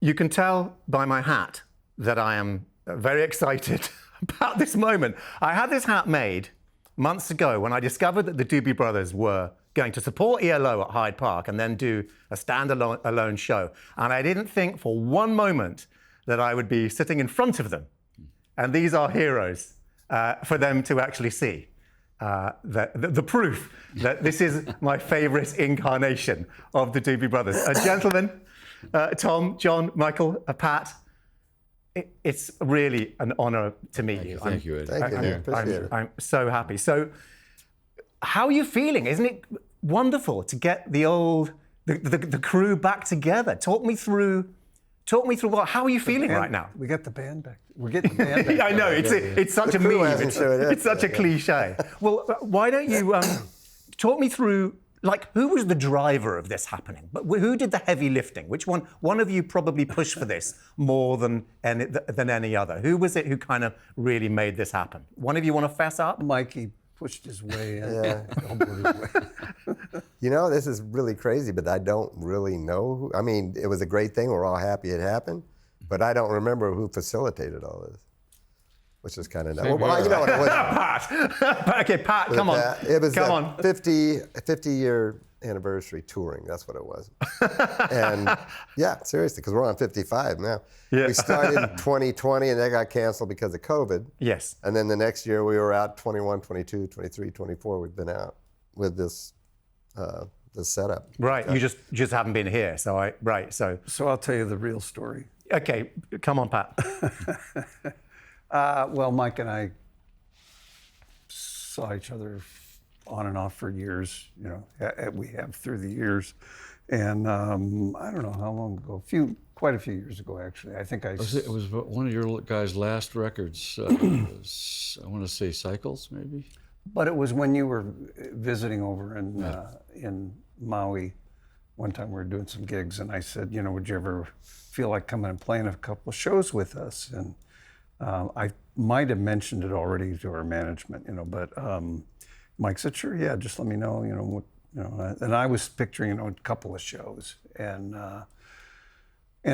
You can tell by my hat that I am very excited about this moment. I had this hat made months ago when I discovered that the Doobie Brothers were going to support ELO at Hyde Park and then do a standalone show. And I didn't think for one moment that I would be sitting in front of them. And these are heroes for them to actually see. The proof that this is my favorite incarnation of the Doobie Brothers. Gentlemen, Tom, John, Michael, Pat, it's really an honor to meet you. Thank you, Eddie. Thank you. Appreciate it. I'm so happy. So, how are you feeling? Isn't it wonderful to get the crew back together? Talk me through how are you feeling right now? We got the band back. We're getting the band back. I know, it's such a meme. It's such a cliche. Well, why don't you talk me through, like, who was the driver of this happening? But who did the heavy lifting? Which one of you probably pushed for this more than any other? Who was it who kind of really made this happen? One of you want to fess up? Mikey pushed his way in. Yeah. Elbowed his way. You know, this is really crazy, but I don't really know. I mean, it was a great thing. We're all happy it happened, but I don't remember who facilitated all this, which is kind of nice. Well, you know what it was. Pat! Okay, Pat, come on. It was come a on. 50-year anniversary touring. That's what it was. And yeah, seriously, because we're on 55 now. Yeah. We started in 2020, and that got canceled because of COVID. Yes. And then the next year we were out 21, 22, 23, 24. We've been out with this setup. Right. You just haven't been here. So So I'll tell you the real story. Okay, come on, Pat. Well, Mike and I saw each other on and off for years. You know, we have through the years, and I don't know how long ago. Quite a few years ago, actually. I think It was one of your guys' last records. I want to say Cycles, maybe. But it was when you were visiting over in Maui. One time we were doing some gigs, and I said, you know, would you ever feel like coming and playing a couple of shows with us? And I might have mentioned it already to our management, you know, but Mike said, sure, yeah, just let me know, you know, and I was picturing, you know, a couple of shows. And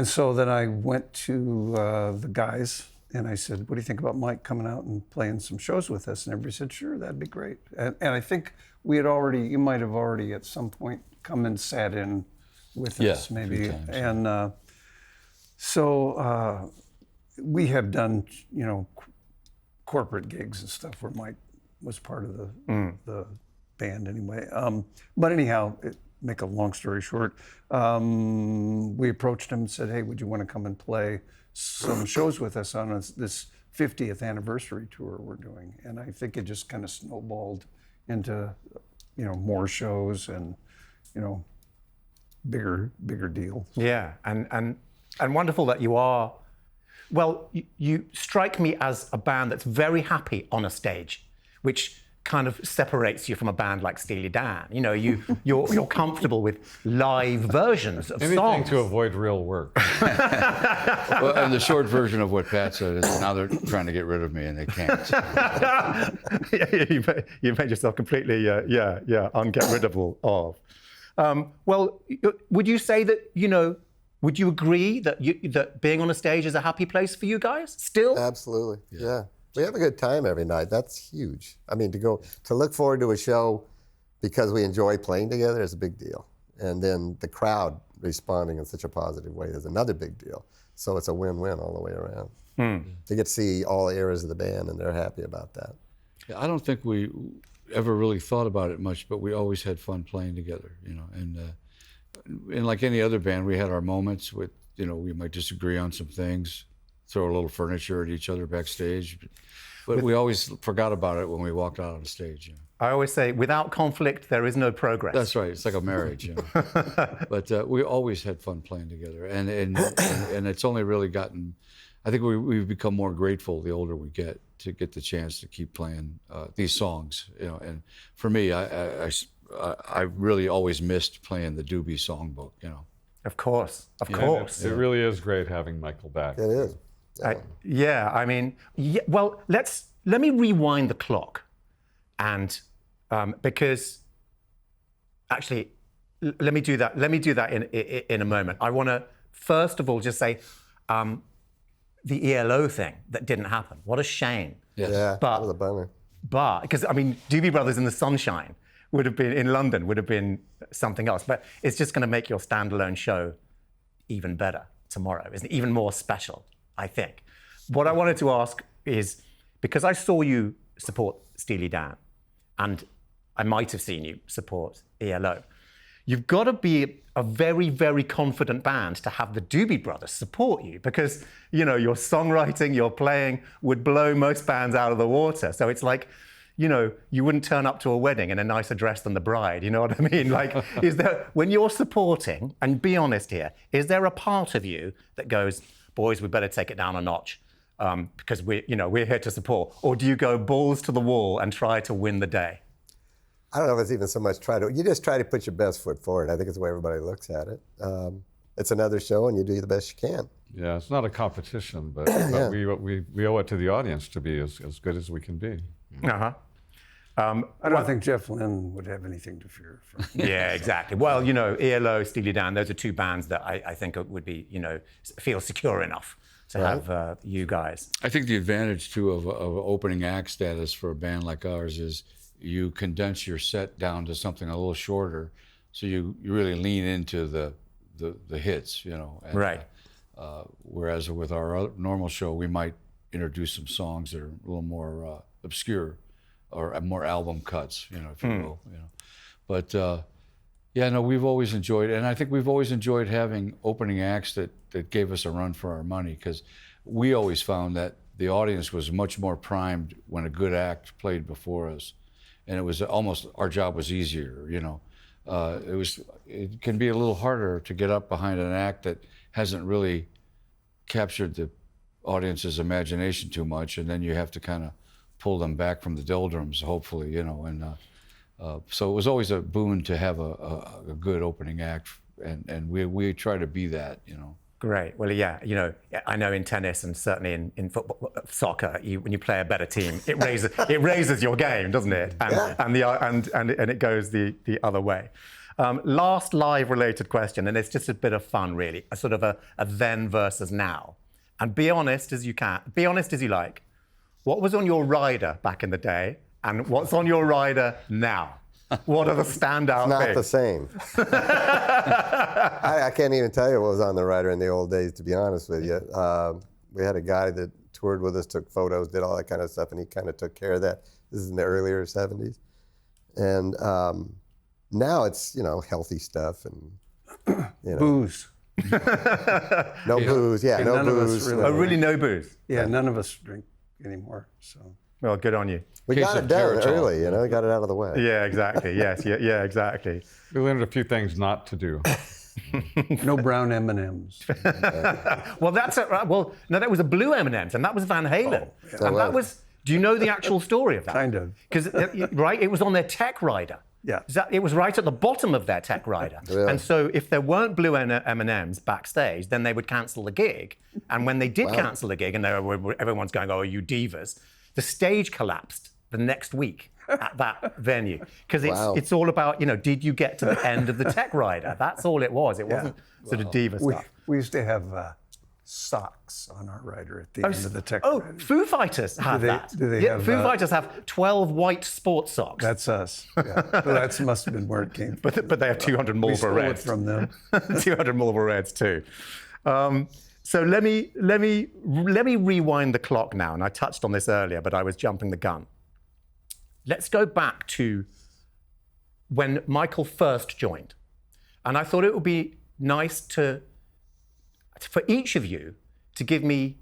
so then I went to the guys and I said, what do you think about Mike coming out and playing some shows with us? And everybody said, sure, that'd be great. And I think you might have already at some point come and sat in with us maybe. Times, and so we have done, you know, corporate gigs and stuff where Mike was part of the band anyway. But anyhow, make a long story short, we approached him and said, hey, would you want to come and play some shows with us on this 50th anniversary tour we're doing? And I think it just kind of snowballed into, you know, more shows and, you know, bigger deal. Yeah, and wonderful that you are. Well, you strike me as a band that's very happy on a stage, which kind of separates you from a band like Steely Dan. You know, you're comfortable with live versions of Anything songs. to avoid real work. Well, and the short version of what Pat said is now they're trying to get rid of me and they can't. You made yourself completely, unget-riddable of. Well, would you say that, you know, would you agree that being on a stage is a happy place for you guys still? Absolutely, yeah. We have a good time every night. That's huge. I mean, to look forward to a show because we enjoy playing together is a big deal. And then the crowd responding in such a positive way is another big deal. So it's a win-win all the way around. They get to see all areas of the band and they're happy about that. Yeah, I don't think we ever really thought about it much, but we always had fun playing together, you know. And like any other band, we had our moments with, you know, we might disagree on some things, throw a little furniture at each other backstage. But we always forgot about it when we walked out on the stage. You know? I always say, without conflict, there is no progress. That's right. It's like a marriage. You know? But we always had fun playing together. And it's only really gotten, I think we've become more grateful the older we get to get the chance to keep playing these songs. You know, and for me, I really always missed playing the Doobie songbook, you know. Of course, of course. It really is great having Michael back. It is. I mean, well, let me rewind the clock, and because actually, let me do that. Let me do that in a moment. I want to first of all just say the ELO thing that didn't happen. What a shame. Yes. Yeah, But- that was a bummer. But, because I mean, Doobie Brothers in the Sunshine would have been, in London, would have been something else. But it's just going to make your standalone show even better tomorrow. It's even more special, I think. What I wanted to ask is, because I saw you support Steely Dan, and I might have seen you support ELO, you've got to be a very, very confident band to have the Doobie Brothers support you, because, you know, your songwriting, your playing would blow most bands out of the water. So it's like, you know, you wouldn't turn up to a wedding in a nicer dress than the bride. You know what I mean? Like, is there, when you're supporting, and be honest here, is there a part of you that goes, boys, we better take it down a notch because we're here to support? Or do you go balls to the wall and try to win the day? I don't know if it's even so much you just try to put your best foot forward. I think it's the way everybody looks at it. It's another show, and you do the best you can. Yeah, it's not a competition, but we owe it to the audience to be as good as we can be. Uh-huh. I don't think Jeff Lynne would have anything to fear from. Yeah, exactly. Well, you know, ELO, Steely Dan, those are two bands that I think would be, you know, feel secure enough to have you guys. I think the advantage too of opening act status for a band like ours is you condense your set down to something a little shorter, so you really lean into the hits, you know. And, Right. Whereas with our normal show, we might introduce some songs that are a little more obscure, or more album cuts, you know, if you will, you know. But yeah, no, we've always enjoyed, and I think we've always enjoyed having opening acts that gave us a run for our money, because we always found that the audience was much more primed when a good act played before us, and it was almost, our job was easier, you know. It can be a little harder to get up behind an act that hasn't really captured the audience's imagination too much, and then you have to kind of pull them back from the doldrums, hopefully, you know. And so it was always a boon to have a good opening act, and we try to be that, you know. Great. Well, yeah, you know, I know in tennis and certainly in football, soccer, when you play a better team, it raises your game, doesn't it? And it goes the other way. Last live related question, and it's just a bit of fun, really, a sort of a then versus now. And be honest as you can, be honest as you like. What was on your rider back in the day, and what's on your rider now? What are the standout Not things? the same. I can't even tell you what was on the rider in the old days, to be honest with you. We had a guy that toured with us, took photos, did all that kind of stuff, and he kind of took care of that. This is in the earlier 70s. And now it's, you know, healthy stuff and, you know. Booze. No booze, yeah, no none of us booze. really- Oh, really? No booze? Yeah, none of us drink anymore. So Well, good on you. We Case got it of done Geritol. early, you know, we got it out of the way. Yeah, exactly. Yes, yeah, exactly. We learned a few things not to do. no brown M&Ms. Well, no, that was a blue M&Ms, and that was Van Halen. So And that was. Do you know the actual story of that? Kind of. Because right, it was on their tech rider. Yeah. It was right at the bottom of their tech rider. Really? And so if there weren't blue M&Ms backstage, then they would cancel the gig. And when they did cancel the gig, and everyone's going, "Oh, are you divas?" The stage collapsed the next week at that venue, because it's all about, you know, did you get to the end of the tech rider? That's all it was. It wasn't sort of diva stuff. We used to have socks on our rider at the end of the tech rider. Foo Fighters have that. do they have, Foo Fighters have 12 white sports socks. That's us. Yeah. So that must have been where it came from. But they have 200 We Marlboro stole it Reds. from them. 200 Marlboro Reds too. So let me rewind the clock now, and I touched on this earlier, but I was jumping the gun. Let's go back to when Michael first joined, and I thought it would be nice for each of you to give me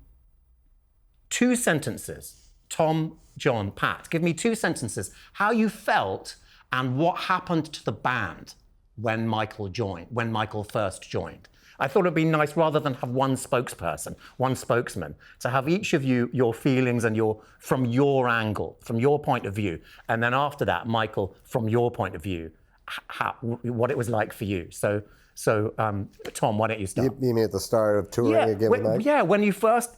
2 sentences. Tom, John, Pat, give me 2 sentences how you felt and what happened to the band when Michael first joined. I thought it'd be nice, rather than have one spokesperson, one spokesman, to have each of you, your feelings and from your angle, from your point of view. And then after that, Michael, from your point of view, what it was like for you. So Tom, why don't you start? You mean at the start of touring again with Mike? Yeah, when you first,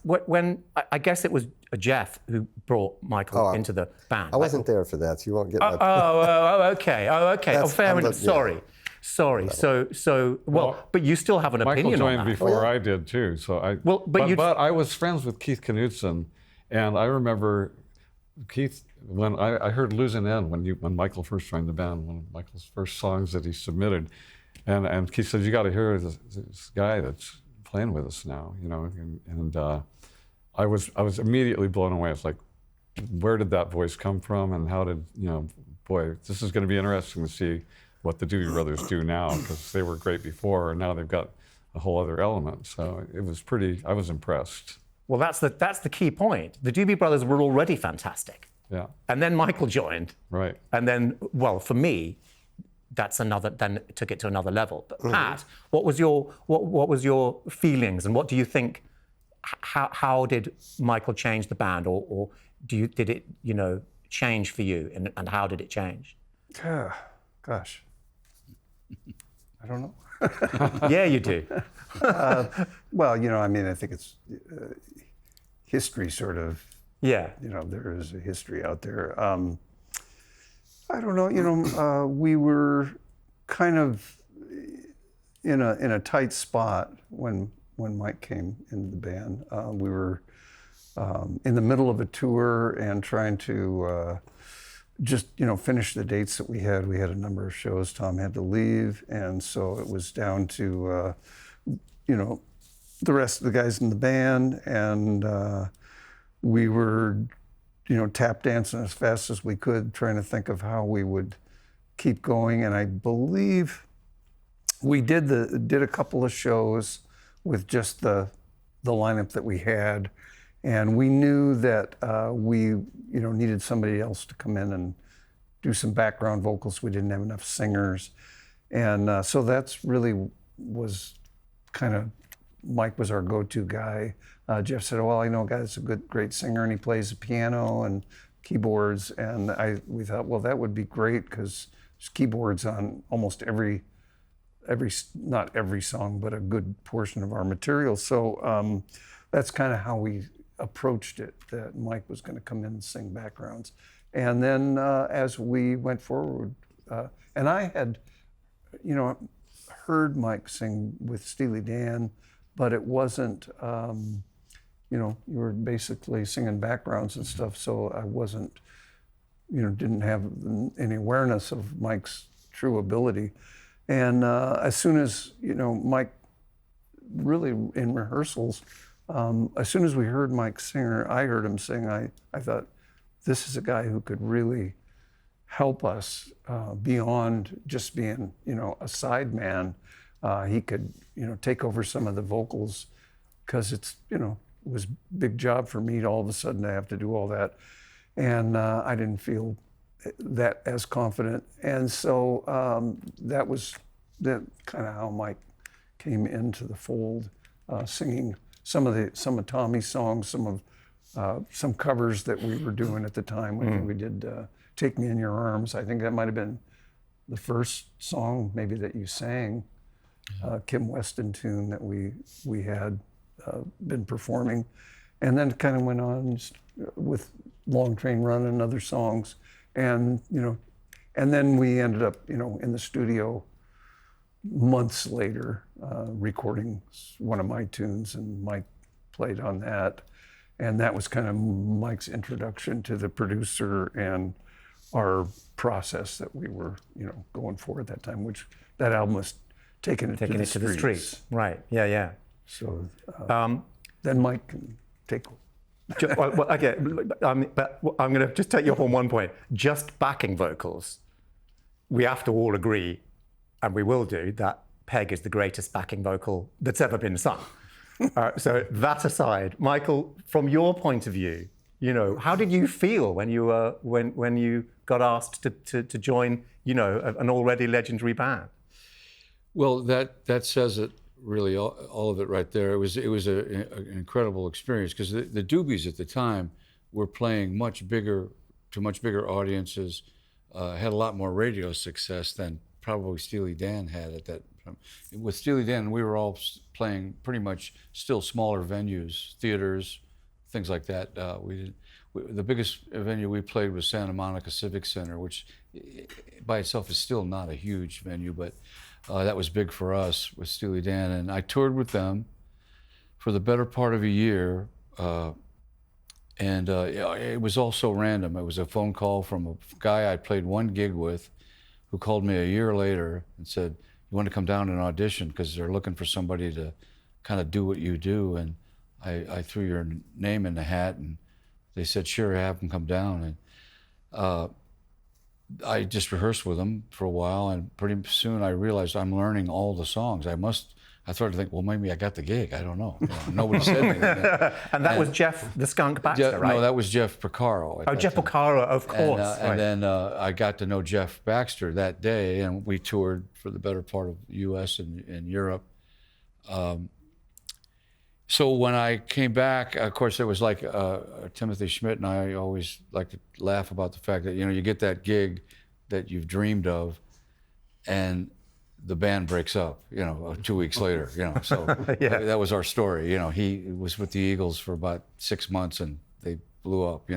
I guess it was Jeff who brought Michael into the band. I wasn't there for that, so you won't get my... Oh, okay. Oh, fair I'm enough. yeah. Sorry. But you still have an Michael opinion on joined that. before I did too. So but I was friends with Keith Knudsen, and I remember Keith when I heard "Losing End" when Michael first joined the band, one of Michael's first songs that he submitted, and Keith said, "You got to hear this guy that's playing with us now," and I was immediately blown away. It's like, where did that voice come from, and how did boy, this is going to be interesting to see what the Doobie Brothers do now, because they were great before, and now they've got a whole other element. So it was I was impressed. Well, that's the key point. The Doobie Brothers were already fantastic. Yeah. And then Michael joined. Right. And then, well, for me, then took it to another level. But Pat, what was your feelings, and what do you think? How did Michael change the band, or did it change for you, and how did it change? Gosh, I don't know. Yeah, you do. Well, I think it's history, sort of. Yeah. There is a history out there. I don't know. We were kind of in a tight spot when Mike came into the band. We were in the middle of a tour and trying to just finish the dates that we had. We had a number of shows. Tom had to leave, and so it was down to the rest of the guys in the band, and we were tap dancing as fast as we could, trying to think of how we would keep going. And I believe we did a couple of shows with just the lineup that we had, and we knew that we needed somebody else to come in and do some background vocals. We didn't have enough singers, and so that's really was kind of, Mike was our go-to guy. Jeff said, "Well, I know a guy that's a great singer, and he plays the piano and keyboards." And we thought, well, that would be great, because there's keyboards on almost not every song, but a good portion of our material. So that's kind of how we approached it, that Mike was going to come in and sing backgrounds. And then as we went forward, and I had, heard Mike sing with Steely Dan, but it wasn't, you were basically singing backgrounds and stuff, so I wasn't, didn't have any awareness of Mike's true ability. And as soon as, Mike, really in rehearsals, as soon as we heard Mike sing, or I heard him sing, I thought, this is a guy who could really help us beyond just being, a side man. He could, take over some of the vocals, because it's, it was a big job for me to all of a sudden to have to do all that. And I didn't feel that as confident. And so that was kind of how Mike came into the fold, singing some of Tommy's songs, some covers that we were doing at the time. When we did "Take Me in Your Arms." I think that might have been the first song maybe that you sang, Kim Weston tune that we had been performing, and then kind of went on with "Long Train Run" and other songs, and and then we ended up in the studio months later recording one of my tunes, and Mike played on that. And that was kind of Mike's introduction to the producer and our process that we were, going for at that time, which that album was taking it to the streets. Right, yeah. So then Mike can take over. Well, okay, but I'm going to just take you up on one point. Just backing vocals, we have to all agree, and we will do, that Peg is the greatest backing vocal that's ever been sung. So that aside, Michael, from your point of view, how did you feel when you got asked to join, an already legendary band? Well, that says it really, all of it right there. It was an incredible experience, because the Doobies at the time were playing to much bigger audiences, had a lot more radio success than probably Steely Dan had at that time. With Steely Dan, we were all playing pretty much still smaller venues, theaters, things like that. The biggest venue we played was Santa Monica Civic Center, which by itself is still not a huge venue, but That was big for us with Steely Dan, and I toured with them for the better part of a year. It was all so random. It was a phone call from a guy I played one gig with who called me a year later and said, "You want to come down and audition because they're looking for somebody to kind of do what you do." And I threw your name in the hat, and they said, "Sure, have them come down." And I just rehearsed with them for a while, and pretty soon I realized I'm learning all the songs. I started to think, well, maybe I got the gig. I don't know. Nobody said anything. And that was Jeff the Skunk Baxter, right? No, that was Jeff Porcaro. Oh, Jeff Porcaro, of course. And then I got to know Jeff Baxter that day, and we toured for the better part of the U.S. and Europe. So when I came back, of course, it was like Timothy Schmidt and I always like to laugh about the fact that, you get that gig that you've dreamed of, and the band breaks up, 2 weeks later, So Yeah. that was our story. He was with the Eagles for about 6 months, and they blew up,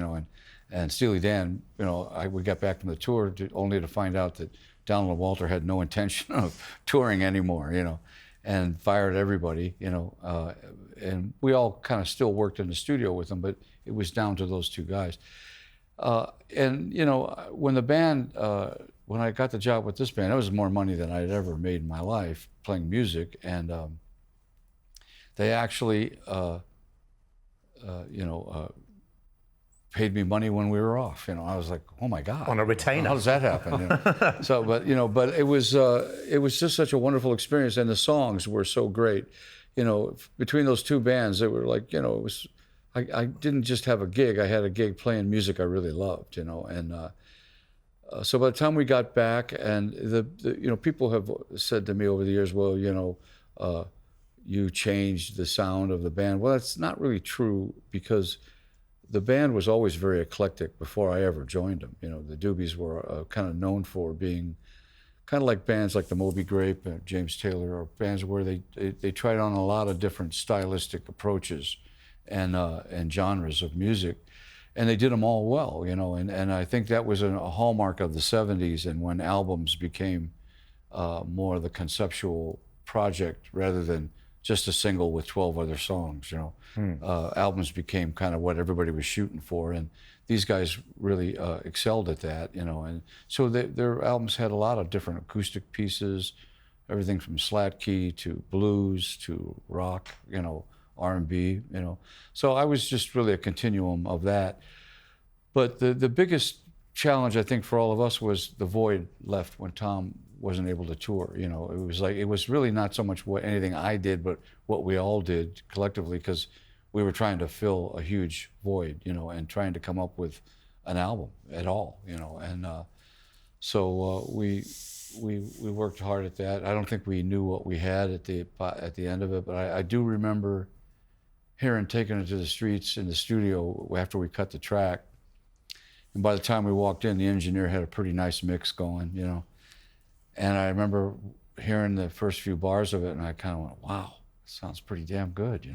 and Steely Dan, we got back from the tour only to find out that Donald and Walter had no intention of touring anymore, and fired everybody, and we all kind of still worked in the studio with them, but it was down to those two guys. When the band, when I got the job with this band, that was more money than I'd ever made in my life playing music, and they actually, paid me money when we were off. I was like, oh my God! On a retainer. How does that happen? So, but it was just such a wonderful experience, and the songs were so great. Between those two bands, they were like, it was. I didn't just have a gig. I had a gig playing music I really loved. And so by the time we got back, and the people have said to me over the years, well, you changed the sound of the band. Well, that's not really true, because the band was always very eclectic before I ever joined them. The Doobies were kind of known for being kind of like bands like the Moby Grape, James Taylor, or bands where they tried on a lot of different stylistic approaches and genres of music, and they did them all well, and I think that was a hallmark of the 70s, and when albums became more of the conceptual project rather than just a single with 12 other songs, albums became kind of what everybody was shooting for, and these guys really excelled at that, and so their albums had a lot of different acoustic pieces, everything from slat key to blues to rock, R&B, So I was just really a continuum of that. But the biggest challenge, I think, for all of us was the void left when Tom wasn't able to tour. It was really not so much anything I did, but what we all did collectively, because we were trying to fill a huge void, and trying to come up with an album at all, and so we worked hard at that. I don't think we knew what we had at the end of it, but I do remember hearing Taking It to the Streets in the studio after we cut the track. And by the time we walked in, the engineer had a pretty nice mix going, And I remember hearing the first few bars of it, and I kind of went, wow, sounds pretty damn good,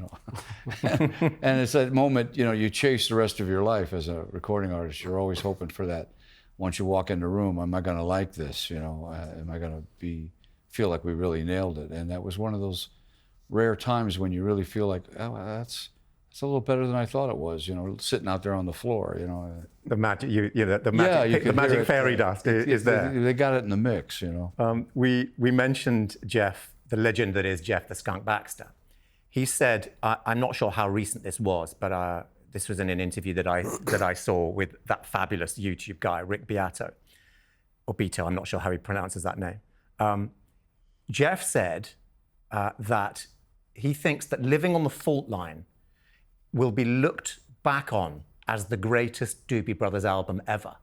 And it's that moment, you chase the rest of your life as a recording artist. You're always hoping for that. Once you walk in the room, am I going to like this? Am I going to feel like we really nailed it? And that was one of those rare times when you really feel like, oh, that's a little better than I thought it was, sitting out there on the floor, The magic, the magic fairy dust is there. They got it in the mix, We mentioned Jeff, the legend that is Jeff the Skunk Baxter. He said, I'm not sure how recent this was, but this was in an interview that I saw with that fabulous YouTube guy, Rick Beato, or Beato, I'm not sure how he pronounces that name. Jeff said that he thinks that Living on the Fault Line will be looked back on as the greatest Doobie Brothers album ever,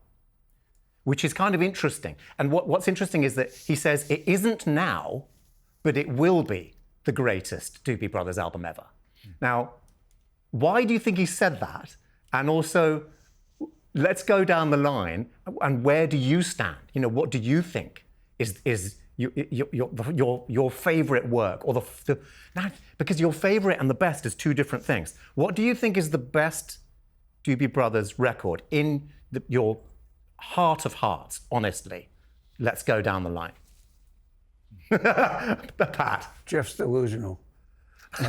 which is kind of interesting. And what's interesting is that he says it isn't now, but it will be the greatest Doobie Brothers album ever. Now, why do you think he said that? And also, let's go down the line, and where do you stand? What do you think is your favorite work, or because your favorite and the best is two different things. What do you think is the best Doobie Brothers record in your heart of hearts, honestly? Let's go down the line. Pat. Jeff's delusional. The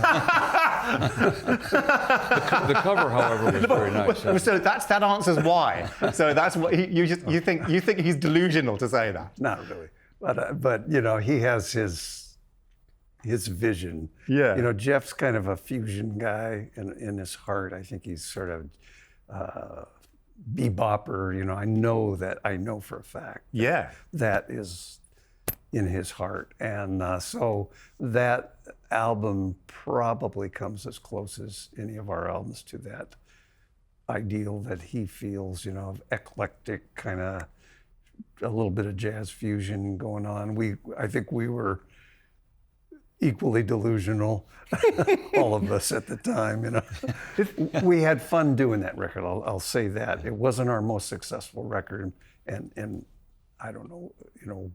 cover, however, was very nice. So that answers why. So that's what you think he's delusional to say that. Not really, but he has his vision. Yeah. Jeff's kind of a fusion guy in his heart. I think he's sort of bebopper. I know for a fact. Yeah. That is in his heart, and so that album probably comes as close as any of our albums to that ideal that he feels, of eclectic kind of a little bit of jazz fusion going on. I think we were equally delusional, all of us at the time. We had fun doing that record. I'll say that it wasn't our most successful record, and I don't know,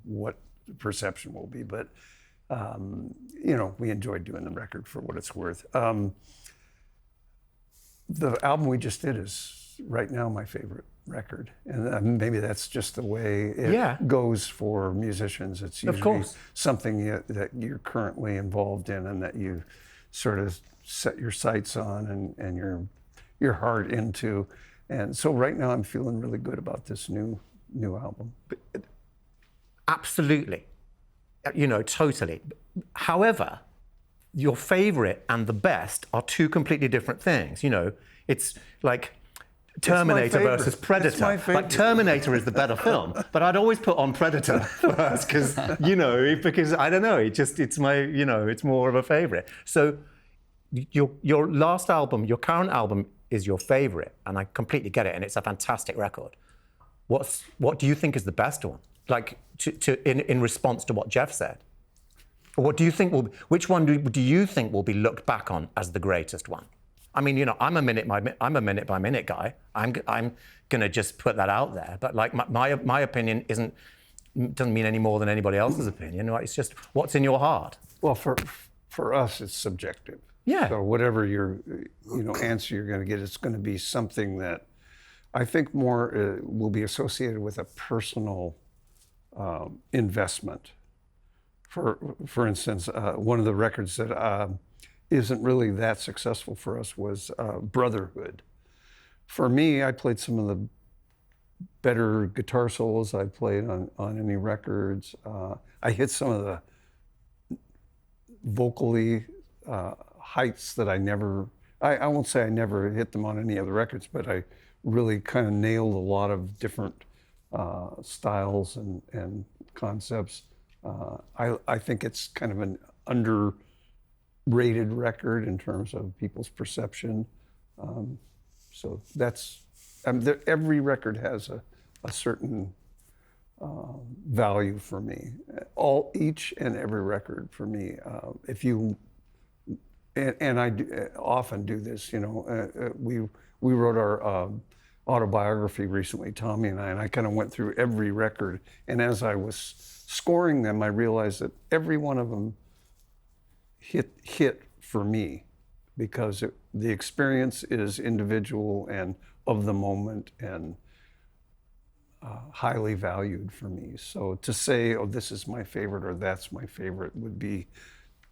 what the perception will be, but we enjoyed doing the record for what it's worth. The album we just did is right now my favorite record, and maybe that's just the way it goes for musicians. It's usually something that you're currently involved in and that you sort of set your sights on and your heart into. And so right now I'm feeling really good about this new album. Absolutely. Totally. However, your favorite and the best are two completely different things. It's like Terminator versus Predator. It's my favorite. Like Terminator is the better film, but I'd always put on Predator first because I don't know, it's my, it's more of a favorite. So your last album, your current album is your favorite, and I completely get it, and it's a fantastic record. What do you think is the best one? Like in response to what Jeff said, what do you think which one do you think will be looked back on as the greatest one? I mean, I'm a minute by minute guy. I'm gonna just put that out there. But like my opinion doesn't mean any more than anybody else's opinion. Right? It's just what's in your heart. Well, for us, it's subjective. Yeah. So whatever your answer you're gonna get, it's gonna be something that I think more will be associated with a personal investment. For instance, one of the records that isn't really that successful for us was Brotherhood. For me, I played some of the better guitar solos I played on any records. I hit some of the vocally heights that I won't say I never hit them on any other records, but I really kind of nailed a lot of different styles and concepts. I think it's kind of an underrated record in terms of people's perception. So that's, every record has a certain value for me. Each and every record for me. And I often do this, we wrote our autobiography recently, Tommy and I kind of went through every record, and as I was scoring them, I realized that every one of them hit for me because the experience is individual and of the moment and highly valued for me. So to say, oh, this is my favorite or that's my favorite would be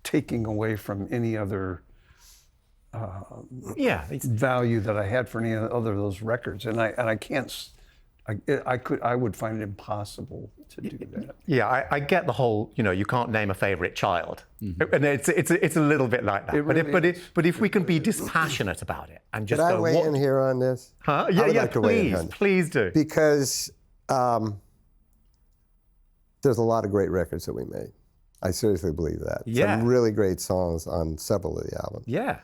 taking away from any other value that I had for any other of those records, and I can't. I would find it impossible to do that. Yeah, I get the whole. You can't name a favorite child, and it's a little bit like that. But if we can be dispassionate about it and just Could go, I weigh in here on this? Huh? I would like to weigh in on this. Please do. Because there's a lot of great records that we made. I seriously believe that. Yeah. Some really great songs on several of the albums. Yeah.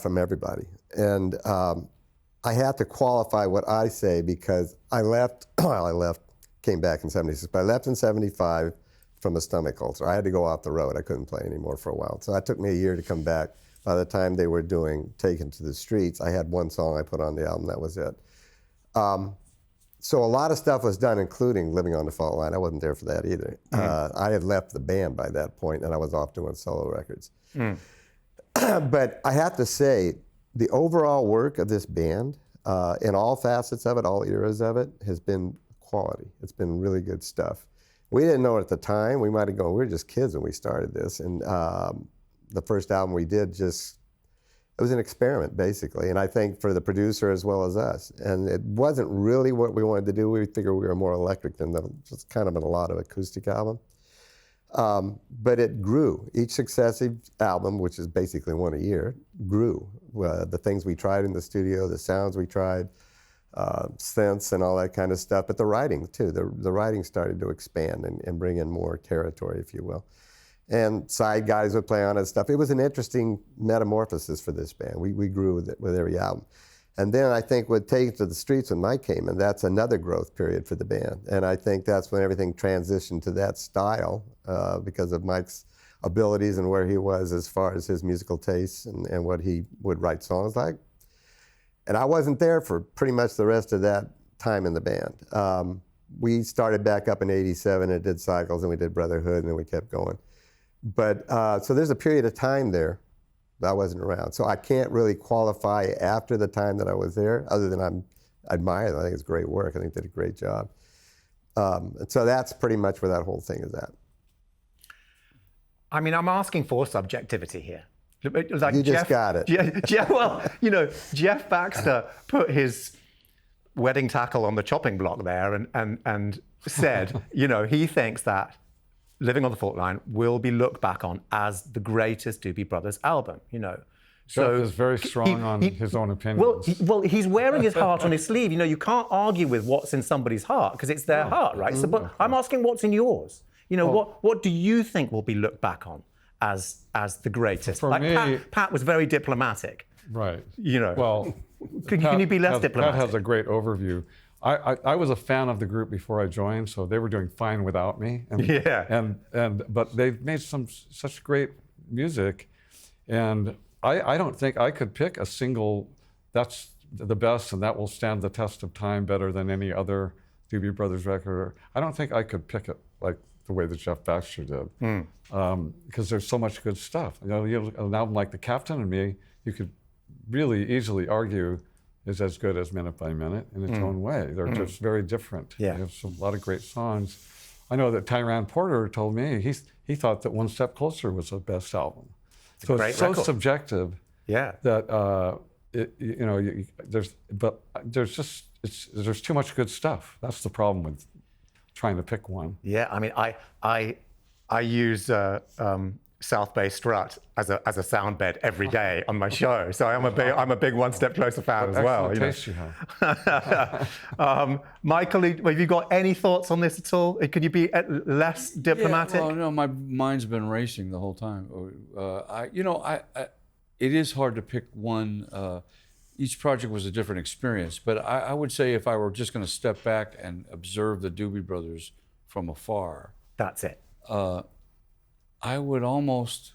From everybody. And I have to qualify what I say because I left, came back in 76, but I left in 75 from a stomach ulcer. I had to go off the road. I couldn't play anymore for a while. So that took me a year to come back. By the time they were doing Taken to the Streets, I had one song I put on the album, that was it. So a lot of stuff was done, including Living on the Fault Line. I wasn't there for that either. I had left the band by that point, and I was off doing solo records. But I have to say, the overall work of this band, in all facets of it, all eras of it, has been quality. It's been really good stuff. We didn't know it at the time. We might have gone, we were just kids when we started this. And the first album we did it was an experiment, basically. And I think for the producer as well as us. And it wasn't really what we wanted to do. We figured we were more electric than just kind of a lot of acoustic album. But it grew. Each successive album, which is basically one a year, grew. The things we tried in the studio, the sounds we tried, synths and all that kind of stuff. But the writing, too. The writing started to expand and bring in more territory, if you will. And side guys would play on it and stuff. It was an interesting metamorphosis for this band. We grew with every album. And then I think with Take It to the Streets when Mike came in, that's another growth period for the band. And I think that's when everything transitioned to that style because of Mike's abilities and where he was as far as his musical tastes and what he would write songs like. And I wasn't there for pretty much the rest of that time in the band. We started back up in '87 and did Cycles and we did Brotherhood and then we kept going. But so there's a period of time there that I wasn't around. So I can't really qualify after the time that I was there, other than I admire them. I think it's great work. I think they did a great job. And so that's pretty much where that whole thing is at. I mean, I'm asking for subjectivity here. Like You just got it. Well, Jeff Baxter put his wedding tackle on the chopping block there and said, he thinks that Living on the Fault Line will be looked back on as the greatest Doobie Brothers album, So Jeff is very strong on his own opinions. Well, he's wearing his heart on his sleeve. You can't argue with what's in somebody's heart because it's their heart, right? So, but I'm asking what's in yours. What do you think will be looked back on as the greatest? For me, Pat was very diplomatic. Right. Well, can you be less diplomatic? Pat has a great overview. I was a fan of the group before I joined, so they were doing fine without me. But they've made such great music, and I don't think I could pick a single that's the best and that will stand the test of time better than any other Doobie Brothers record. I don't think I could pick it like the way that Jeff Baxter did, because there's so much good stuff. An album like The Captain and Me, you could really easily argue is as good as Minute by Minute in its own way. They're just very different. Yeah. There's a lot of great songs. I know that Tyran Porter told me he thought that One Step Closer was the best album. So it's so subjective. Yeah. That there's too much good stuff. That's the problem with trying to pick one. Yeah. I mean, I use South Bay Strut as a sound bed every day on my show. So I'm a big One Step Closer fan as well. Taste you have. Michael, have you got any thoughts on this at all? Could you be less diplomatic? Yeah, well, no, my mind's been racing the whole time. It is hard to pick one. Each project was a different experience, but I would say if I were just going to step back and observe the Doobie Brothers from afar, that's it. I would almost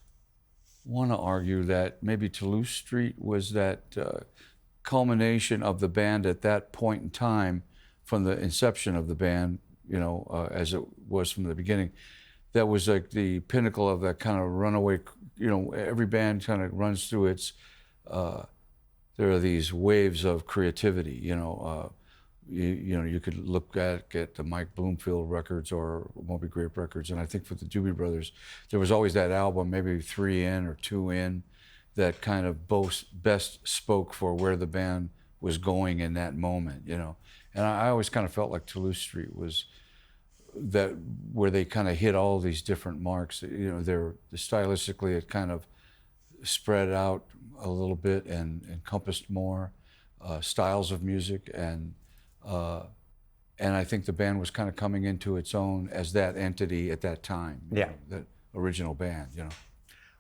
want to argue that maybe Toulouse Street was that culmination of the band at that point in time, from the inception of the band, as it was from the beginning. That was like the pinnacle of that kind of runaway, every band kind of runs through its, there are these waves of creativity, you could look at the Mike Bloomfield records or Moby Grape records, and I think for the Doobie Brothers, there was always that album, maybe 3 in or 2 in, that kind of best spoke for where the band was going in that moment, And I always kind of felt like Toulouse Street was that where they kind of hit all these different marks. Stylistically, it kind of spread out a little bit and encompassed more styles of music and I think the band was kind of coming into its own as that entity at that time. That original band,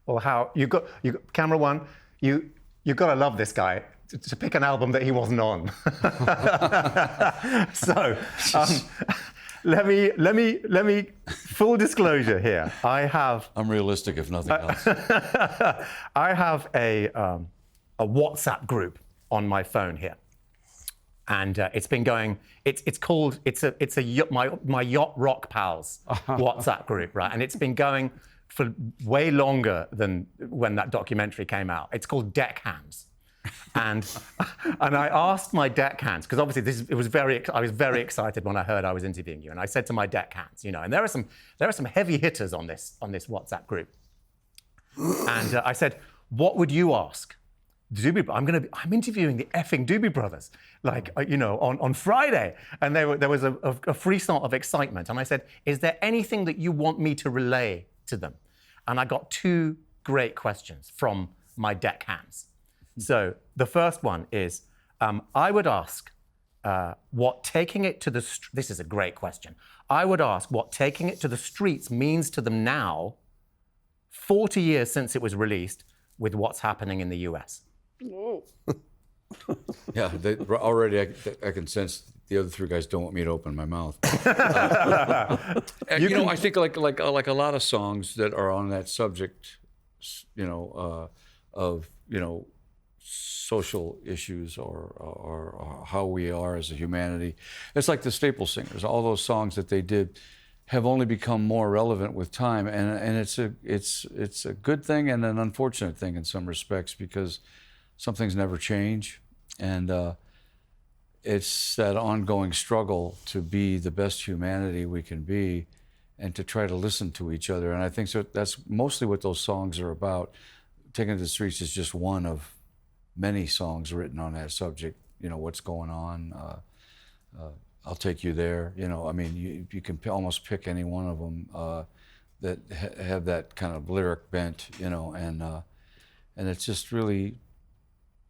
Well, how you got camera one? You got to love this guy to pick an album that he wasn't on. So let me full disclosure here. I'm realistic, if nothing else. I have a WhatsApp group on my phone here. And it's been going. It's my Yacht Rock Pals WhatsApp group, right? And it's been going for way longer than when that documentary came out. It's called Deckhands, And I asked my deckhands, because obviously I was very excited when I heard I was interviewing you. And I said to my deckhands, and there are some heavy hitters on this WhatsApp group. And I said, what would you ask? I'm interviewing the effing Doobie Brothers, on Friday. And there was a frisson of excitement. And I said, is there anything that you want me to relay to them? And I got 2 great questions from my deckhands. So the first one is, I would ask what taking it to the this is a great question. I would ask what taking it to the streets means to them now, 40 years since it was released, with what's happening in the US. Whoa. Yeah, already I can sense the other 3 guys don't want me to open my mouth. I think like a lot of songs that are on that subject, of social issues or how we are as a humanity. It's like the Staple Singers. All those songs that they did have only become more relevant with time, and it's a good thing and an unfortunate thing in some respects, because some things never change, and it's that ongoing struggle to be the best humanity we can be, and to try to listen to each other. And I think that's mostly what those songs are about. Taking to the Streets is just one of many songs written on that subject. What's going on. I'll Take You There. You can almost pick any one of them that have that kind of lyric bent. And it's just really,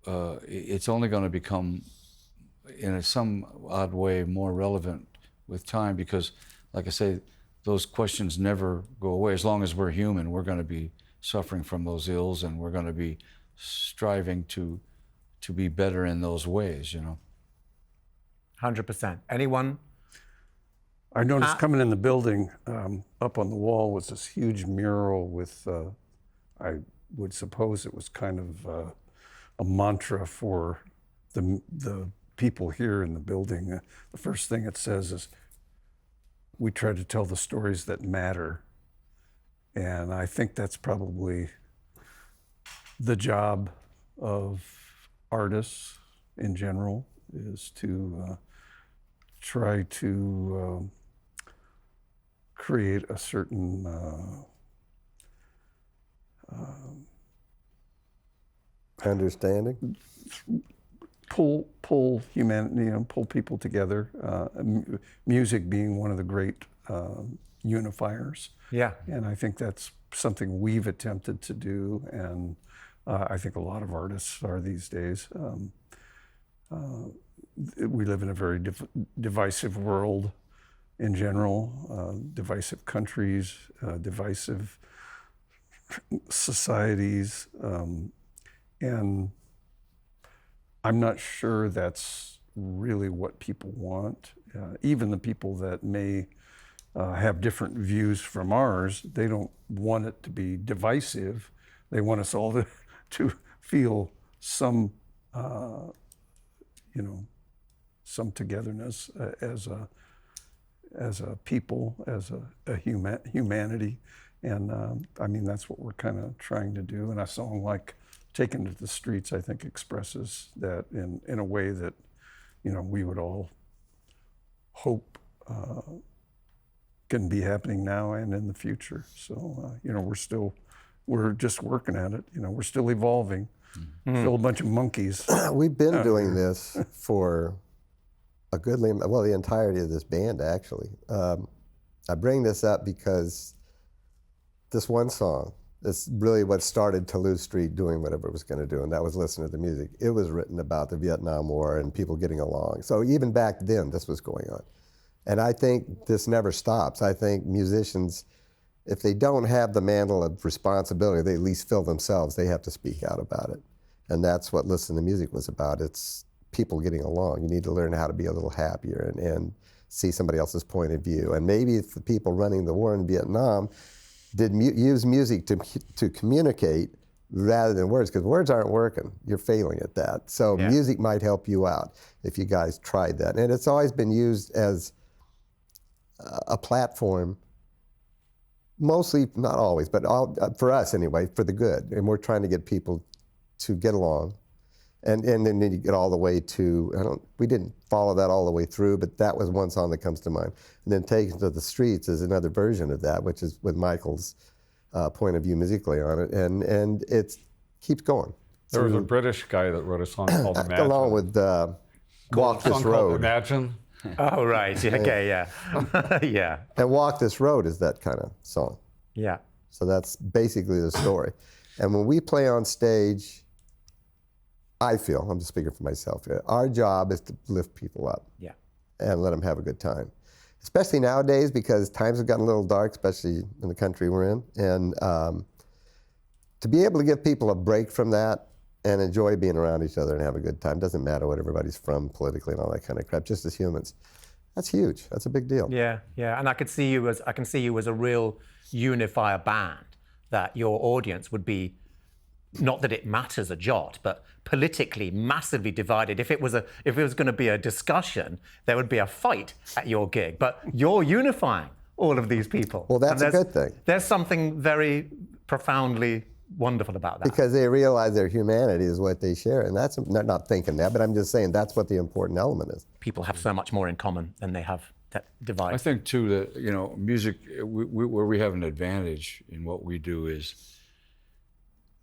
it's only going to become, in some odd way, more relevant with time, because, like I say, those questions never go away. As long as we're human, we're going to be suffering from those ills, and we're going to be striving to be better in those ways. 100%. Anyone? I noticed coming in the building, up on the wall was this huge mural with, I would suppose it was kind of a mantra for the people here in the building. The first thing it says is, we try to tell the stories that matter. And I think that's probably the job of artists in general, is to try to create a certain understanding, pull humanity, pull people together. Music being one of the great unifiers. Yeah. And I think that's something we've attempted to do, and I think a lot of artists are these days. We live in a very divisive world in general, divisive countries, divisive societies, and I'm not sure that's really what people want. Even the people that may have different views from ours, they don't want it to be divisive. They want us all to feel some, some togetherness as a people, as a humanity. And that's what we're kind of trying to do. And a song like Taken to the Streets, I think, expresses that in a way that, we would all hope can be happening now and in the future. So, we're just working at it. We're still evolving. Still a bunch of monkeys. We've been doing this for the entirety of this band, actually. I bring this up because this one song, that's really what started Toulouse Street doing whatever it was going to do, and that was Listen to the Music. It was written about the Vietnam War and people getting along. So even back then, this was going on. And I think this never stops. I think musicians, if they don't have the mantle of responsibility, they at least feel themselves, they have to speak out about it. And that's what Listen to Music was about. It's people getting along. You need to learn how to be a little happier and see somebody else's point of view. And maybe if the people running the war in Vietnam did use music to communicate rather than words, because words aren't working. You're failing at that. So music might help you out if you guys tried that. And it's always been used as a platform, mostly, not always, but for us anyway, for the good. And we're trying to get people to get along And then you get all the way to, we didn't follow that all the way through, but that was one song that comes to mind. And then Taken to the Streets is another version of that, which is with Michael's point of view musically on it. And it keeps going. There was a British guy that wrote a song called Imagine. Along with Walk This Road. Imagine. Oh, right. Okay, yeah. Yeah. And Walk This Road is that kind of song. Yeah. So that's basically the story. And when we play on stage, I feel, I'm just speaking for myself here, our job is to lift people up. Yeah. And let them have a good time. Especially nowadays, because times have gotten a little dark, especially in the country we're in. And to be able to give people a break from that and enjoy being around each other and have a good time, doesn't matter what everybody's from politically and all that kind of crap, just as humans. That's huge. That's a big deal. Yeah, yeah. And I can see you as a real unifier band, that your audience would be, not that it matters a jot, but politically massively divided. If it was going to be a discussion, there would be a fight at your gig. But you're unifying all of these people. Well, that's a good thing. There's something very profoundly wonderful about that. Because they realize their humanity is what they share. And that's, not thinking that, but I'm just saying that's what the important element is. People have so much more in common than they have that divide. I think, too, that, music, where we have an advantage in what we do is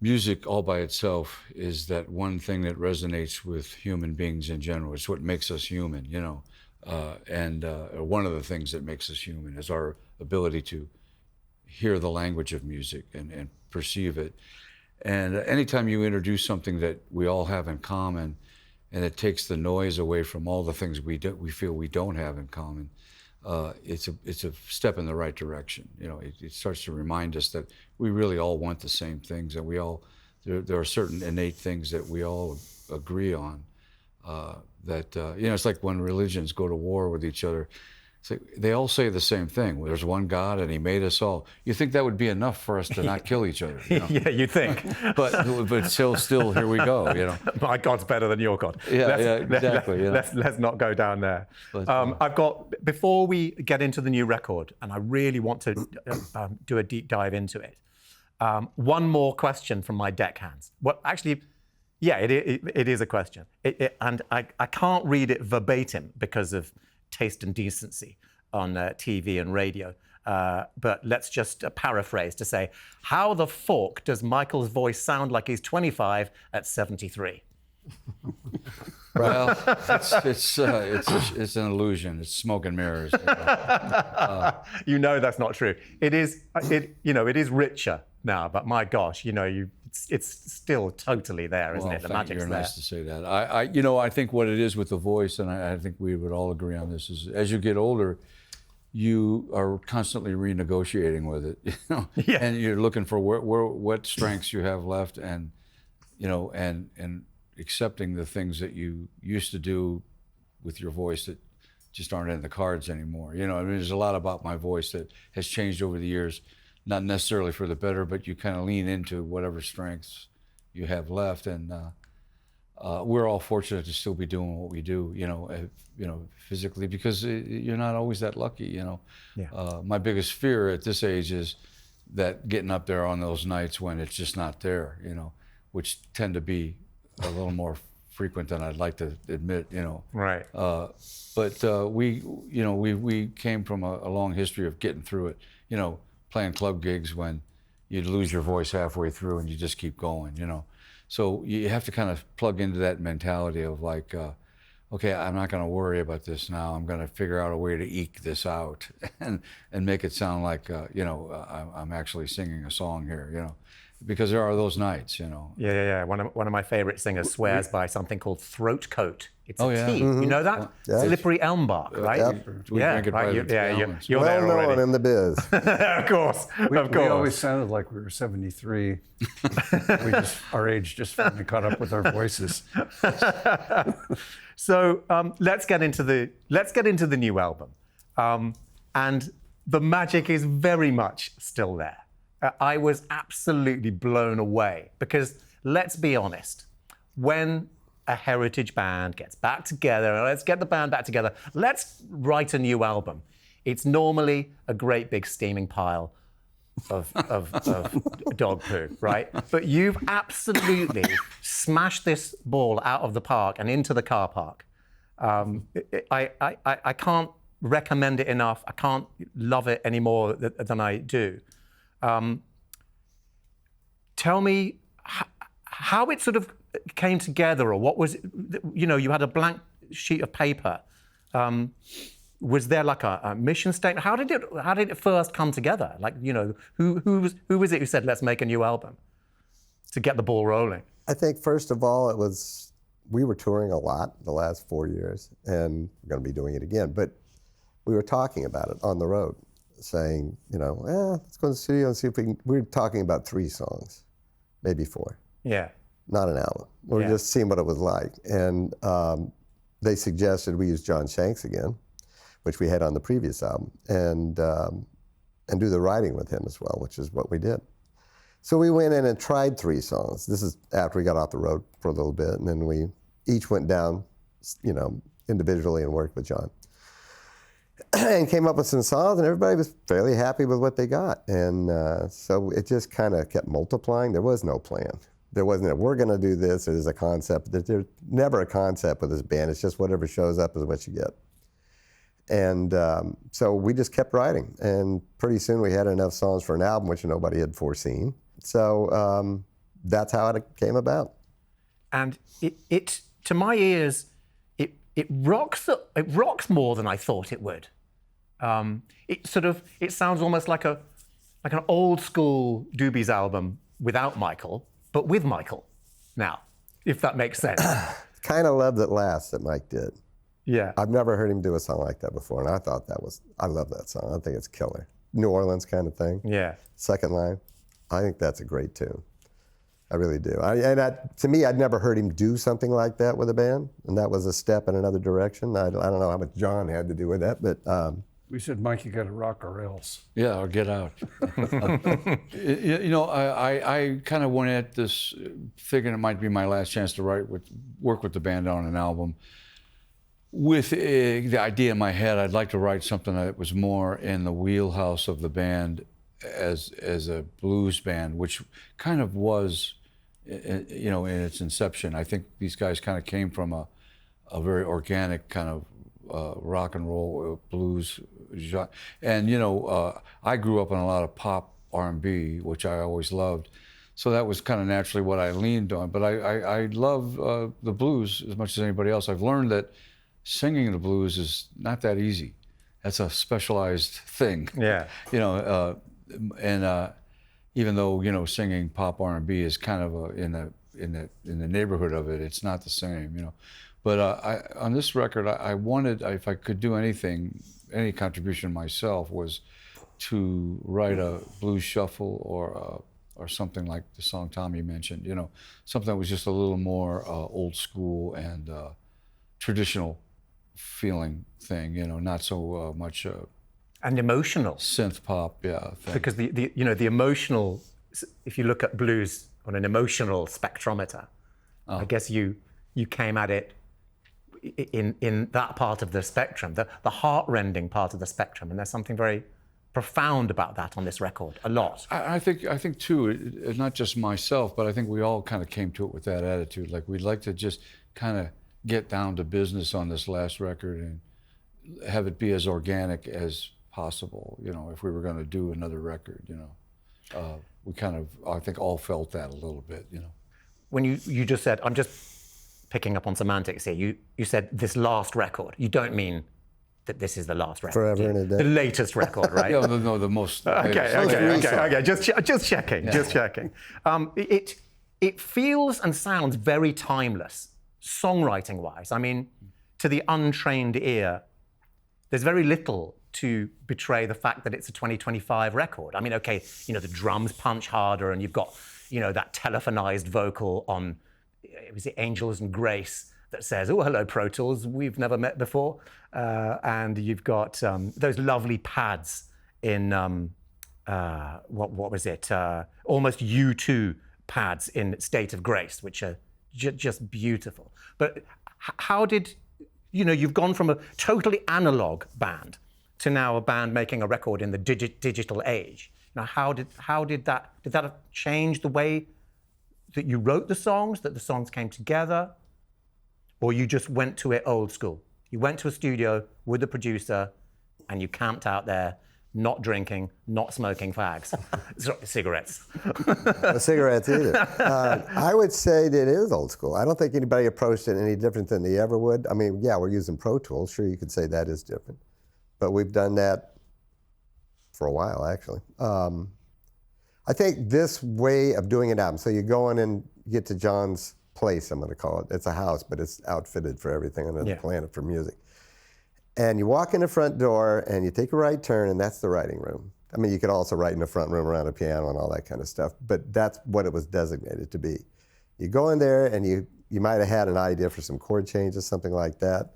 music all by itself is that one thing that resonates with human beings in general. It's what makes us human, and one of the things that makes us human is our ability to hear the language of music and perceive it. And anytime you introduce something that we all have in common, and it takes the noise away from all the things we feel we don't have in common, it's a step in the right direction. It starts to remind us that we really all want the same things, and there are certain innate things that we all agree on. It's like when religions go to war with each other. They all say the same thing. There's one God, and He made us all. You think that would be enough for us to not kill each other? Yeah, you think. but still, here we go. My God's better than your God. Exactly. Let's not go down there. I've got, before we get into the new record, and I really want to do a deep dive into it. One more question from my deckhands. Well, actually, yeah, it is a question, and I can't read it verbatim because of taste and decency on TV and radio. But let's just paraphrase to say, how the fork does Michael's voice sound like he's 25 at 73? Well, it's an illusion. It's smoke and mirrors. That's not true. It is richer now, but my gosh, it's still totally there, isn't it? The magic's there. You're nice to say that. I think what it is with the voice, and I think we would all agree on this, is as you get older, you are constantly renegotiating with it, Yeah. And you're looking for what strengths you have left, and accepting the things that you used to do with your voice that just aren't in the cards anymore. There's a lot about my voice that has changed over the years. Not necessarily for the better, but you kind of lean into whatever strengths you have left, and we're all fortunate to still be doing what we do, physically, because you're not always that lucky, Yeah. My biggest fear at this age is that getting up there on those nights when it's just not there, which tend to be a little more frequent than I'd like to admit, Right. But we came from a long history of getting through it, playing club gigs when you'd lose your voice halfway through and you just keep going, So you have to kind of plug into that mentality of like, okay, I'm not going to worry about this now. I'm going to figure out a way to eke this out and make it sound like, I'm actually singing a song here, because there are those nights, Yeah. One of my favorite singers swears by something called throat coat. It's a tea. Mm-hmm. You know that? Yeah. Slippery elm bark, right? Yep. We drink it by the gallons. You're Well there known already. in the biz. Of course. We always sounded like we were 73. Our age just finally caught up with our voices. So let's get into the new album, and the magic is very much still there. I was absolutely blown away because, let's be honest, when a heritage band gets back together, let's get the band back together, let's write a new album, it's normally a great big steaming pile of dog poo, right? But you've absolutely smashed this ball out of the park and into the car park. I can't recommend it enough. I can't love it any more than I do. Tell me how it sort of came together, or what was, you had a blank sheet of paper. Was there like a mission statement? How did it first come together? Like, who was it who said, let's make a new album to get the ball rolling? I think first of all, we were touring a lot the last 4 years, and we're going to be doing it again. But we were talking about it on the road, saying, let's go to the studio and see if we were talking about 3 songs, maybe 4. Yeah. Not an album. We were just seeing what it was like. And they suggested we use John Shanks again, which we had on the previous album, and do the writing with him as well, which is what we did. So we went in and tried 3 songs. This is after we got off the road for a little bit, and then we each went down, individually and worked with John. And came up with some songs, and everybody was fairly happy with what they got. And so it just kind of kept multiplying. There was no plan. There wasn't we're going to do this. It is a concept. There's never a concept with this band. It's just whatever shows up is what you get. And so we just kept writing. And pretty soon we had enough songs for an album, which nobody had foreseen. So that's how it came about. And it to my ears, it rocks more than I thought it would. It sounds almost like an old school Doobies album without Michael, but with Michael now, if that makes sense. Kind of Love That Lasts that Mike did. Yeah. I've never heard him do a song like that before, and I thought I love that song. I think it's killer. New Orleans kind of thing. Yeah. Second line. I think that's a great tune. I really do. To me, I'd never heard him do something like that with a band, and that was a step in another direction. I don't know how much John had to do with that, but... We said, Mike, you got to rock or else. Yeah, or get out. I kind of went at this thinking it might be my last chance to work with the band on an album. With the idea in my head, I'd like to write something that was more in the wheelhouse of the band as a blues band, which kind of was, in its inception. I think these guys kind of came from a very organic kind of rock and roll blues genre. And I grew up on a lot of pop R&B, which I always loved. So that was kind of naturally what I leaned on. But I love the blues as much as anybody else. I've learned that singing the blues is not that easy. That's a specialized thing. Yeah. And even though singing pop R&B is kind of in the neighborhood of it, it's not the same. But on this record, I wanted, if I could do anything, any contribution myself, was to write a blues shuffle or something like the song Tommy mentioned. Something that was just a little more old school and traditional feeling thing. Not so much. And emotional. Synth pop, yeah. Thing. Because the emotional, if you look at blues on an emotional spectrometer, I guess you came at it in that part of the spectrum, the heart-rending part of the spectrum, and there's something very profound about that on this record, a lot. I think too, not just myself, but I think we all kind of came to it with that attitude. Like, we'd like to just kind of get down to business on this last record and have it be as organic as possible, if we were going to do another record, we kind of, I think, all felt that a little bit, When you just said, I'm just picking up on semantics here, you said this last record. You don't mean that this is the last record. Forever and a Day. The latest record, right? Yeah, no, the most. Okay. Just checking. It feels and sounds very timeless, songwriting-wise. I mean, to the untrained ear, there's very little to betray the fact that it's a 2025 record. I mean, okay, the drums punch harder, and you've got, that telephonized vocal on, was it Angels and Grace, that says, "Oh, hello, Pro Tools, we've never met before." And you've got those lovely pads in, what was it? Almost U2 pads in State of Grace, which are just beautiful. But how did, you've gone from a totally analog band to now a band making a record in the digital age. Now, how did that change the way that you wrote the songs, that the songs came together, or you just went to it old school? You went to a studio with the producer, and you camped out there, not drinking, not smoking fags, cigarettes. No cigarettes either. I would say that it is old school. I don't think anybody approached it any different than they ever would. I mean, yeah, we're using Pro Tools. Sure, you could say that is different. But we've done that for a while, actually. I think this way of doing an album, so you go in and get to John's place, I'm going to call it. It's a house, but it's outfitted for everything under the planet for music. And you walk in the front door and you take a right turn, and that's the writing room. I mean, you could also write in the front room around a piano and all that kind of stuff, but that's what it was designated to be. You go in there and you might have had an idea for some chord changes, something like that,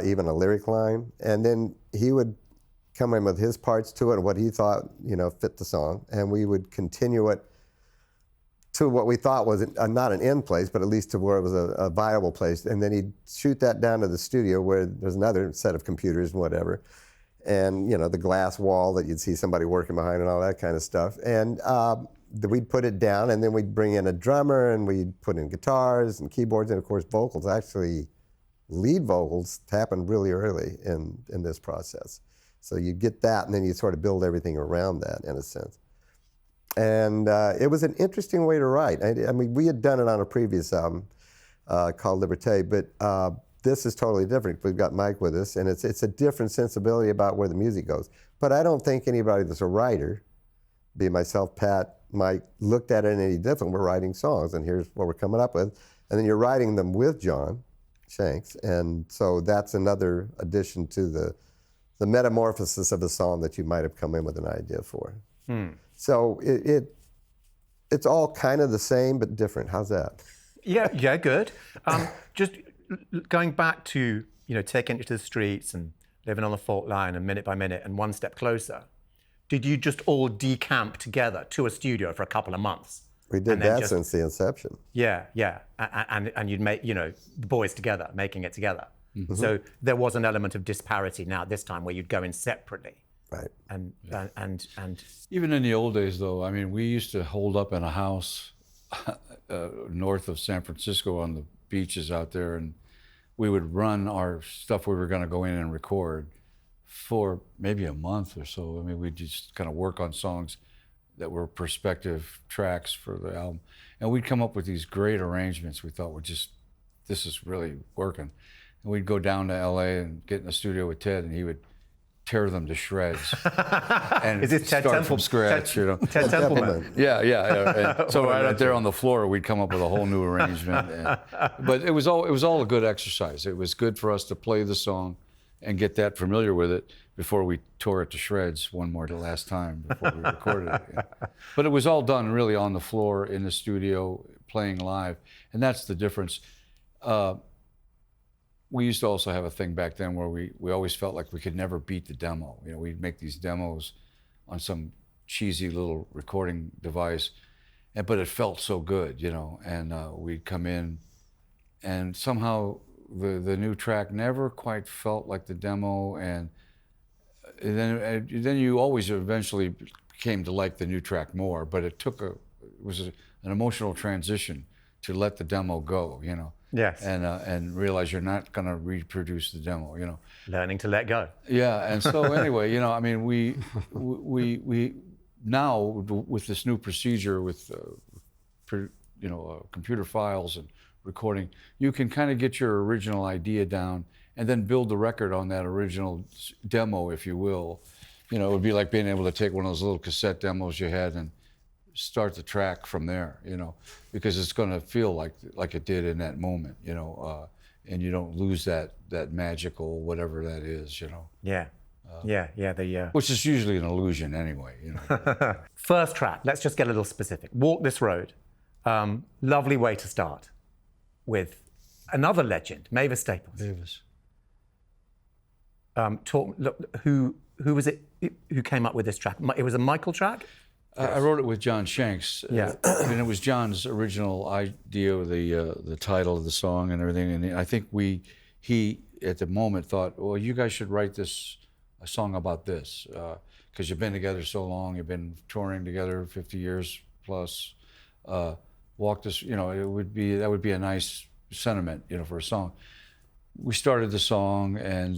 even a lyric line, and then he would come in with his parts to it and what he thought, fit the song, and we would continue it to what we thought was not an end place, but at least to where it was a viable place. And then he'd shoot that down to the studio where there's another set of computers and whatever, and the glass wall that you'd see somebody working behind and all that kind of stuff. And we'd put it down, and then we'd bring in a drummer, and we'd put in guitars and keyboards, and of course vocals. Actually, lead vocals happened really early in this process. So you get that, and then you sort of build everything around that in a sense. And it was an interesting way to write. I mean, we had done it on a previous album called Liberté, but this is totally different. We've got Mike with us, and it's a different sensibility about where the music goes. But I don't think anybody that's a writer, be it myself, Pat, Mike, looked at it any different. We're writing songs, and here's what we're coming up with. And then you're writing them with John Shanks, and so that's another addition to the metamorphosis of the song that you might have come in with an idea for. So it's all kind of the same but different. How's that? Yeah, good. Just going back to taking it to the streets and living on the fault line and minute by minute and one step closer. Did you just all decamp together to a studio for a couple of months? We did that since the inception. Yeah, and you'd make the boys together, making it together. Mm-hmm. So there was an element of disparity now this time where you'd go in separately. Right. And even in the old days, though, I mean, we used to hold up in a house north of San Francisco on the beaches out there, and we would run our stuff we were going to go in and record for maybe a month or so. I mean, we'd just kind of work on songs that were prospective tracks for the album, and we'd come up with these great arrangements. We thought, this is really working. And we'd go down to LA and get in the studio with Ted, and he would tear them to shreds and Is this Ted start from scratch. Ted Temple-Morris. Yeah. And so right out there on the floor, we'd come up with a whole new arrangement. But it was all a good exercise. It was good for us to play the song and get that familiar with it before we tore it to shreds one more last time before we recorded it. Yeah. But it was all done really on the floor in the studio, playing live, and that's the difference. We used to also have a thing back then where we always felt like we could never beat the demo. We'd make these demos on some cheesy little recording device, but it felt so good, and we'd come in, and somehow the new track never quite felt like the demo, and then you always eventually came to like the new track more, but it was an emotional transition to let the demo go, Yes. And realize you're not going to reproduce the demo, Learning to let go. Yeah, and so anyway, I mean, we now with this new procedure with computer files and recording, you can kind of get your original idea down and then build the record on that original demo, if you will. It would be like being able to take one of those little cassette demos you had and start the track from there, because it's going to feel like it did in that moment, and you don't lose that magical whatever that is, Yeah. Which is usually an illusion anyway, First track, let's just get a little specific. Walk This Road. Lovely way to start with another legend, Mavis Staples. Mavis. Who was it who came up with this track? It was a Michael track? I wrote it with John Shanks. Yeah. And it was John's original idea of the title of the song and everything. And I think he at the moment thought, well, you guys should write a song about this. because you've been together so long, you've been touring together 50 years plus. Walk this, you know, that would be a nice sentiment, you know, for a song. We started the song, and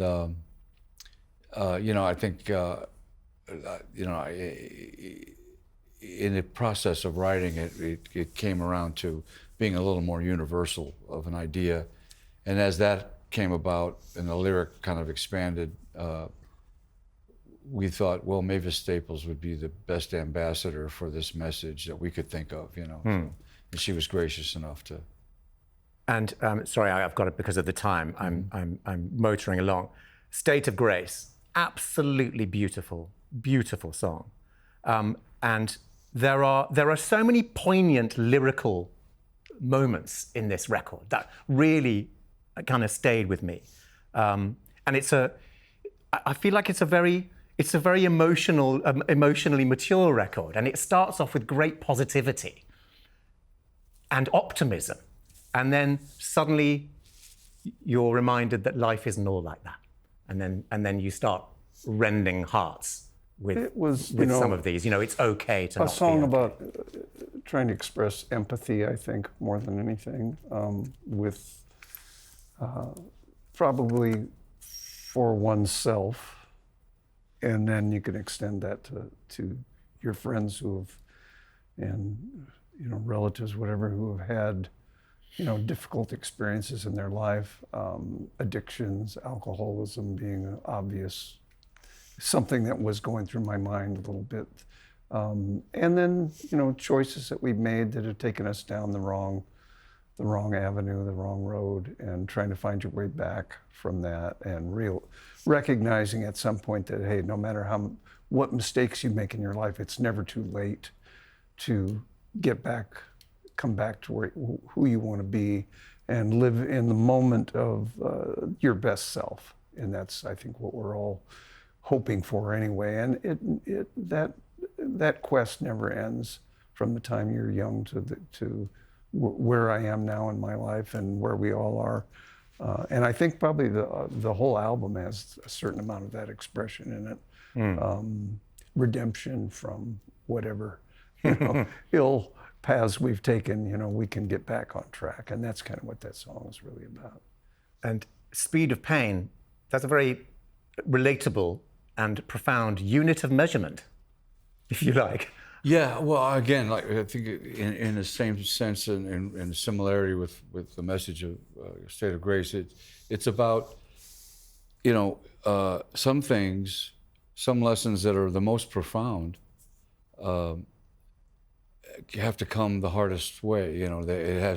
you know, I think you know, in the process of writing it, it came around to being a little more universal of an idea, and as that came about and the lyric kind of expanded, we thought, well, Mavis Staples would be the best ambassador for this message that we could think of, you know. So, and she was gracious enough to. And sorry, I've got it because of the time. I'm motoring along. State of Grace, absolutely beautiful, beautiful song. And there are so many poignant lyrical moments in this record that really kind of stayed with me. And I feel like it's a very emotionally mature record, and it starts off with great positivity and optimism, and then suddenly you're reminded that life isn't all like that, and then you start rending hearts with some of these. You know, it's okay to not a song be okay. about trying to express empathy, I think, more than anything, with probably for oneself. And then you can extend that to your friends who have, and you know, relatives, whatever, who have had, you know, difficult experiences in their life, addictions, alcoholism being an obvious, something that was going through my mind a little bit. And then, you know, choices that we've made that have taken us down the wrong avenue, the wrong road, and trying to find your way back from that, and recognizing at some point that, hey, no matter what mistakes you make in your life, it's never too late to come back to who you want to be and live in the moment of your best self. And that's, I think, what we're all hoping for anyway. And that quest never ends from the time you're young to where I am now in my life and where we all are. And I think probably the whole album has a certain amount of that expression in it. Redemption from whatever, you know, ill paths we've taken, you know, we can get back on track. And that's kind of what that song is really about. And Speed of Pain, that's a very relatable and profound unit of measurement, if you like. Yeah, well, again, like I think in the same sense and similarity with the message of State of Grace, it's about, you know, some things, some lessons that are the most profound have to come the hardest way. You know,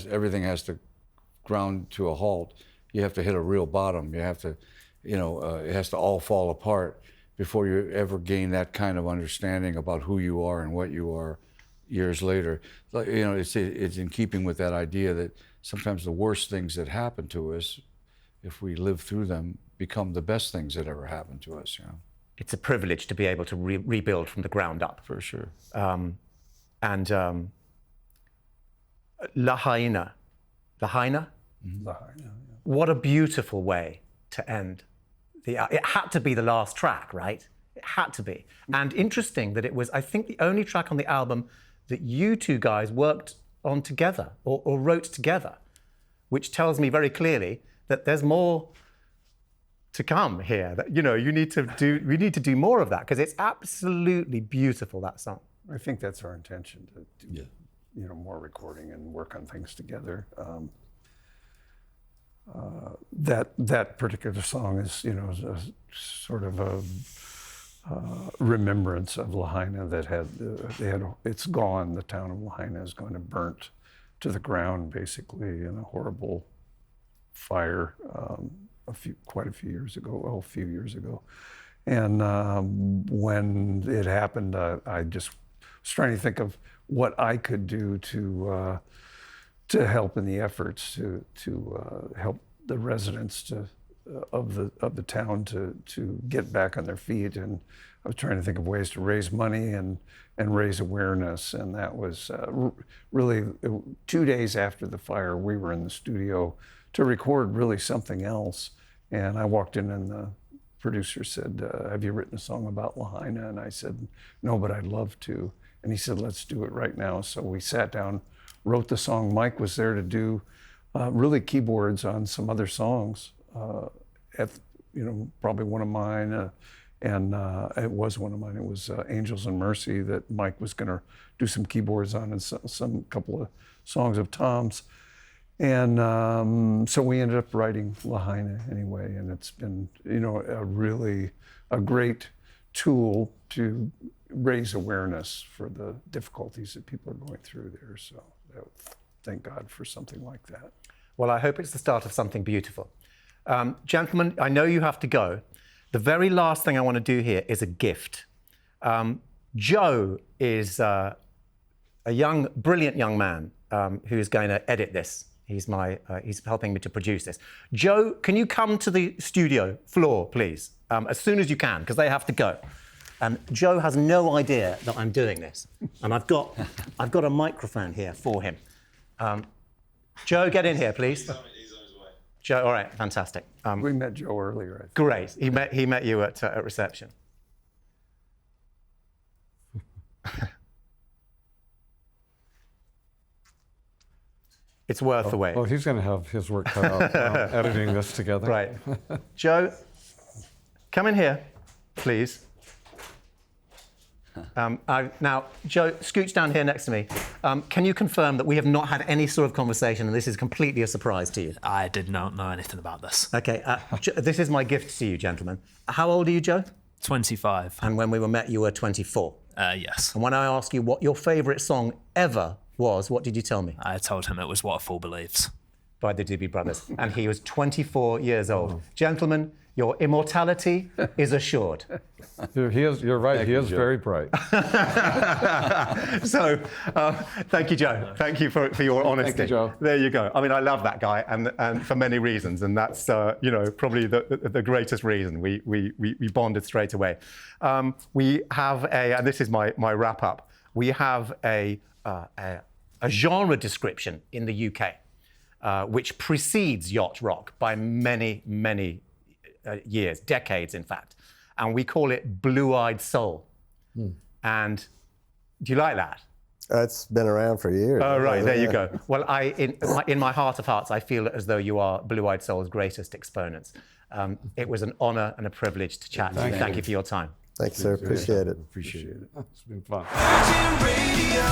everything has to ground to a halt. You have to hit a real bottom. You have to, you know, it has to all fall apart before you ever gain that kind of understanding about who you are and what you are years later. Like, you know, it's in keeping with that idea that sometimes the worst things that happen to us, if we live through them, become the best things that ever happened to us, you know. It's a privilege to be able to rebuild from the ground up. For sure. Lahaina. Lahaina? Mm-hmm. Lahaina, yeah. What a beautiful way to end. It had to be the last track, right? It had to be. And interesting that it was, I think, the only track on the album that you two guys worked on together or wrote together, which tells me very clearly that there's more to come here. That, you know, we need to do more of that, because it's absolutely beautiful, that song. I think that's our intention, to do, you know, more recording and work on things together. That particular song is, you know, a sort of a remembrance of Lahaina that it's gone. The town of Lahaina is going to burnt to the ground, basically, in a horrible fire quite a few years ago. And when it happened, I just was trying to think of what I could do to help in the efforts to help the residents of the town to get back on their feet. And I was trying to think of ways to raise money and raise awareness. And that was really 2 days after the fire, we were in the studio to record really something else. And I walked in the producer said, have you written a song about Lahaina? And I said, no, but I'd love to. And he said, let's do it right now. So we sat down, wrote the song. Mike was there to do really keyboards on some other songs, probably one of mine. And it was one of mine. It was Angels and Mercy that Mike was going to do some keyboards on, and some couple of songs of Tom's. And so we ended up writing Lahaina anyway, and it's been, a great tool to raise awareness for the difficulties that people are going through there. So thank God for something like that. Well, I hope it's the start of something beautiful. Gentlemen, I know you have to go. The very last thing I want to do here is a gift. Joe is a brilliant young man who's going to edit this. He's helping me to produce this. Joe, can you come to the studio floor, please, as soon as you can, because they have to go. Joe has no idea that I'm doing this, and I've got a microphone here for him. Joe, get in here, please. He's on his way. Joe, all right, fantastic. We met Joe earlier, I think. Great. He met you at reception. It's worth the wait. Well, he's going to have his work cut out editing this together. Right. Joe, come in here, please. Now, Joe, scooch down here next to me. Can you confirm that we have not had any sort of conversation and this is completely a surprise to you? I did not know anything about this. Okay, this is my gift to you, gentlemen. How old are you, Joe? 25. And when we met, you were 24. Yes. And when I asked you what your favourite song ever was, what did you tell me? I told him it was What a Fool Believes. By the Doobie Brothers. And he was 24 years old. Gentlemen, your immortality is assured. You're right, he is very bright. So, thank you, Joe. Thank you for your honesty. Thank you, Joe. There you go. I mean, I love that guy, and for many reasons, and that's probably the greatest reason. We bonded straight away. We have and this is my wrap up. We have a genre description in the UK, which precedes yacht rock by many, many years, decades, in fact. And we call it blue-eyed soul. And do you like that? It's been around for years. Oh, right, there you go. Well, in my heart of hearts, I feel as though you are blue-eyed soul's greatest exponents. It was an honor and a privilege to chat to you. Thank you for your time. Thanks, sir. Appreciate it. Appreciate it. It's been fun. Virgin Radio.